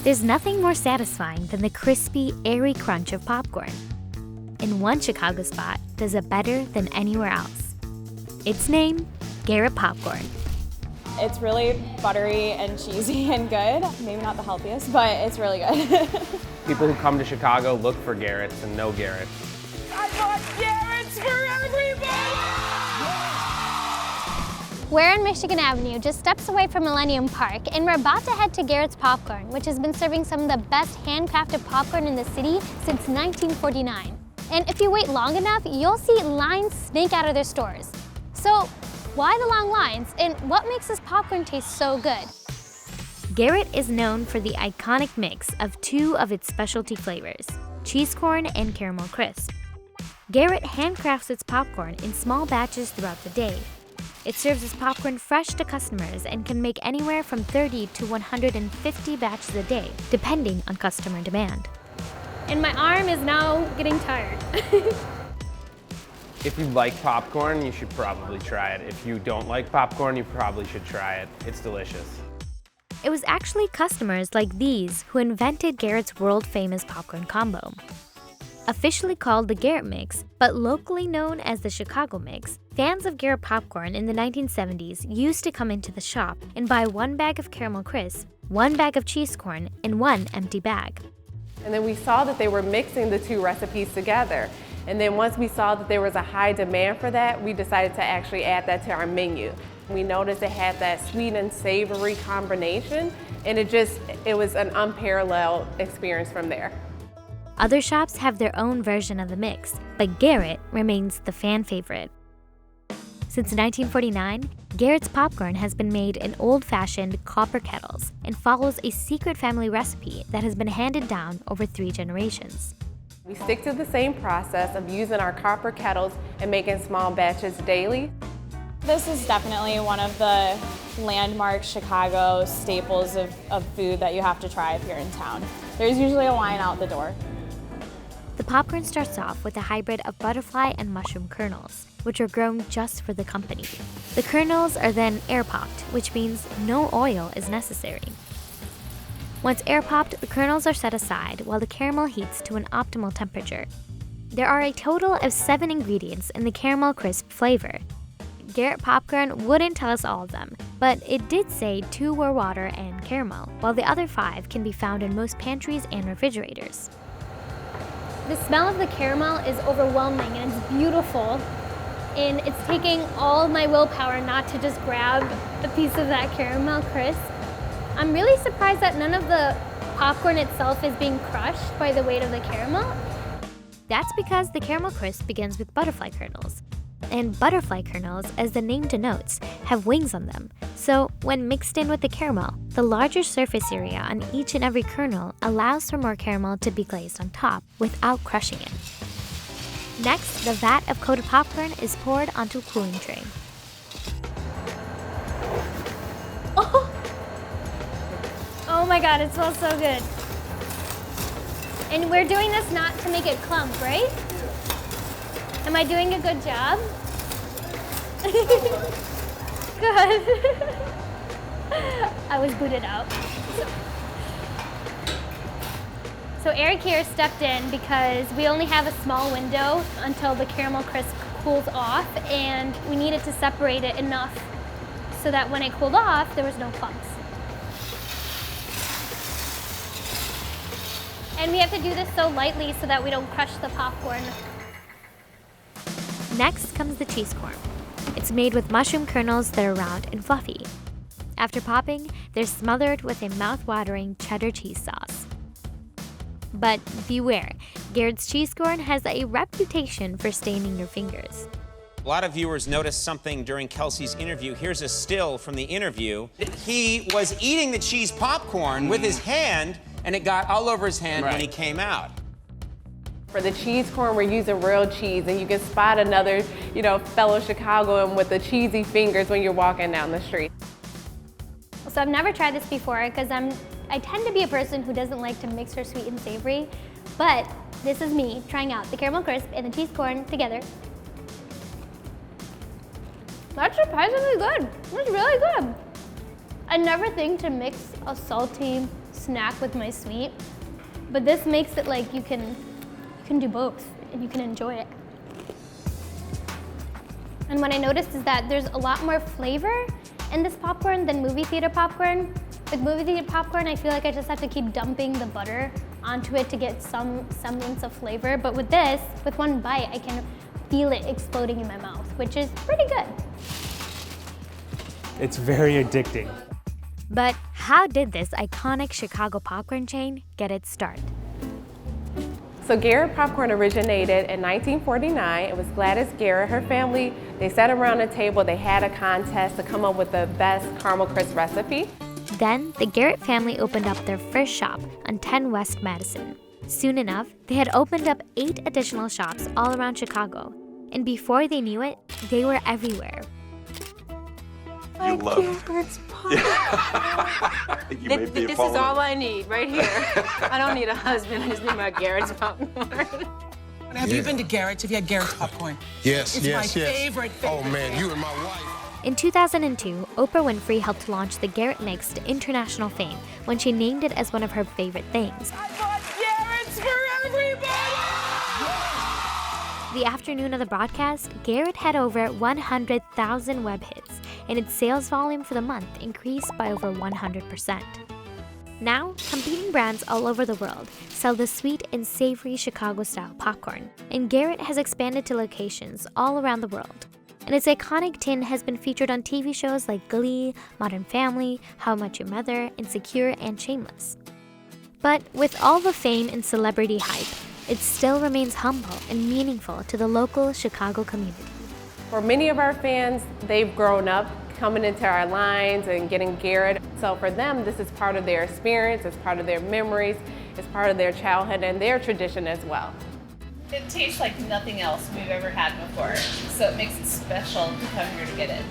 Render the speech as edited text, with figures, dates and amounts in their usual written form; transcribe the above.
There's nothing more satisfying than the crispy, airy crunch of popcorn. And one Chicago spot does it better than anywhere else. Its name, Garrett Popcorn. It's really buttery and cheesy and good. Maybe not the healthiest, but it's really good. People who come to Chicago look for Garrett's and know Garrett's. I bought Garrett's for everybody! We're on Michigan Avenue, just steps away from Millennium Park, and we're about to head to Garrett's Popcorn, which has been serving some of the best handcrafted popcorn in the city since 1949. And if you wait long enough, you'll see lines snake out of their stores. So, why the long lines, and what makes this popcorn taste so good? Garrett is known for the iconic mix of two of its specialty flavors, CheeseCorn and CaramelCrisp. Garrett handcrafts its popcorn in small batches throughout the day. It serves its popcorn fresh to customers and can make anywhere from 30 to 150 batches a day, depending on customer demand. And my arm is now getting tired. If you like popcorn, you should probably try it. If you don't like popcorn, you probably should try it. It's delicious. It was actually customers like these who invented Garrett's world-famous popcorn combo. Officially called the Garrett Mix, but locally known as the Chicago Mix, fans of Garrett Popcorn in the 1970s used to come into the shop and buy one bag of CaramelCrisp, one bag of CheeseCorn, and one empty bag. And then we saw that they were mixing the two recipes together. And then once we saw that there was a high demand for that, we decided to actually add that to our menu. We noticed it had that sweet and savory combination, and it was an unparalleled experience from there. Other shops have their own version of the mix, but Garrett remains the fan favorite. Since 1949, Garrett's Popcorn has been made in old-fashioned copper kettles and follows a secret family recipe that has been handed down over 3 generations. We stick to the same process of using our copper kettles and making small batches daily. This is definitely one of the landmark Chicago staples of food that you have to try if you're in town. There's usually a line out the door. The popcorn starts off with a hybrid of butterfly and mushroom kernels, which are grown just for the company. The kernels are then air-popped, which means no oil is necessary. Once air-popped, the kernels are set aside while the caramel heats to an optimal temperature. There are a total of 7 ingredients in the CaramelCrisp flavor. Garrett Popcorn wouldn't tell us all of them, but it did say 2 were water and caramel, while the other 5 can be found in most pantries and refrigerators. The smell of the caramel is overwhelming and it's beautiful. And it's taking all of my willpower not to just grab a piece of that caramel crisp. I'm really surprised that none of the popcorn itself is being crushed by the weight of the caramel. That's because the CaramelCrisp begins with butterfly kernels. And butterfly kernels, as the name denotes, have wings on them. So when mixed in with the caramel, the larger surface area on each and every kernel allows for more caramel to be glazed on top without crushing it. Next, the vat of coated popcorn is poured onto a cooling tray. Oh my God, it smells so good. And we're doing this not to make it clump, right? Am I doing a good job? Good. I was booted out. So Eric here stepped in because we only have a small window until the CaramelCrisp cools off, and we needed to separate it enough so that when it cooled off, there was no clumps. And we have to do this so lightly so that we don't crush the popcorn. Next comes the CheeseCorn. It's made with mushroom kernels that are round and fluffy. After popping, they're smothered with a mouth-watering cheddar cheese sauce. But beware, Garrett's CheeseCorn has a reputation for staining your fingers. A lot of viewers noticed something during Kelsey's interview. Here's a still from the interview. He was eating the cheese popcorn with his hand, and it got all over his hand when he came out. For the CheeseCorn, we're using real cheese, and you can spot another, fellow Chicagoan with the cheesy fingers when you're walking down the street. So I've never tried this before because I tend to be a person who doesn't like to mix her sweet and savory, but this is me trying out the CaramelCrisp and the CheeseCorn together. That's surprisingly good. It's really good. I never think to mix a salty, snack with my sweet, but this makes it like you can do both and you can enjoy it. And what I noticed is that there's a lot more flavor in this popcorn than movie theater popcorn. With movie theater popcorn, I feel like I just have to keep dumping the butter onto it to get some semblance of flavor. But with this, with one bite, I can feel it exploding in my mouth, which is pretty good. It's very addicting. But how did this iconic Chicago popcorn chain get its start? So Garrett Popcorn originated in 1949. It was Gladys Garrett, her family, they sat around a table, they had a contest to come up with the best caramel crisp recipe. Then, the Garrett family opened up their first shop on 10 West Madison. Soon enough, they had opened up 8 additional shops all around Chicago. And before they knew it, they were everywhere. You love Garrett's You may be This is all I need right here. I don't need a husband. I just need my Garrett's popcorn. Have you been to Garrett's? Have you had Garrett's popcorn? Yes, it's yes, my yes. favorite. Oh man, you and my wife. In 2002, Oprah Winfrey helped launch the Garrett Mix to international fame when she named it as one of her favorite things. I bought Garrett's for everybody! The afternoon of the broadcast, Garrett had over 100,000 web hits, and its sales volume for the month increased by over 100%. Now, competing brands all over the world sell the sweet and savory Chicago-style popcorn, and Garrett has expanded to locations all around the world. And its iconic tin has been featured on TV shows like Glee, Modern Family, How I Met Your Mother, Insecure, and Shameless. But with all the fame and celebrity hype, it still remains humble and meaningful to the local Chicago community. For many of our fans, they've grown up coming into our lines and getting Garrett. So for them, this is part of their experience, it's part of their memories, it's part of their childhood and their tradition as well. It tastes like nothing else we've ever had before, so it makes it special to come here to get it.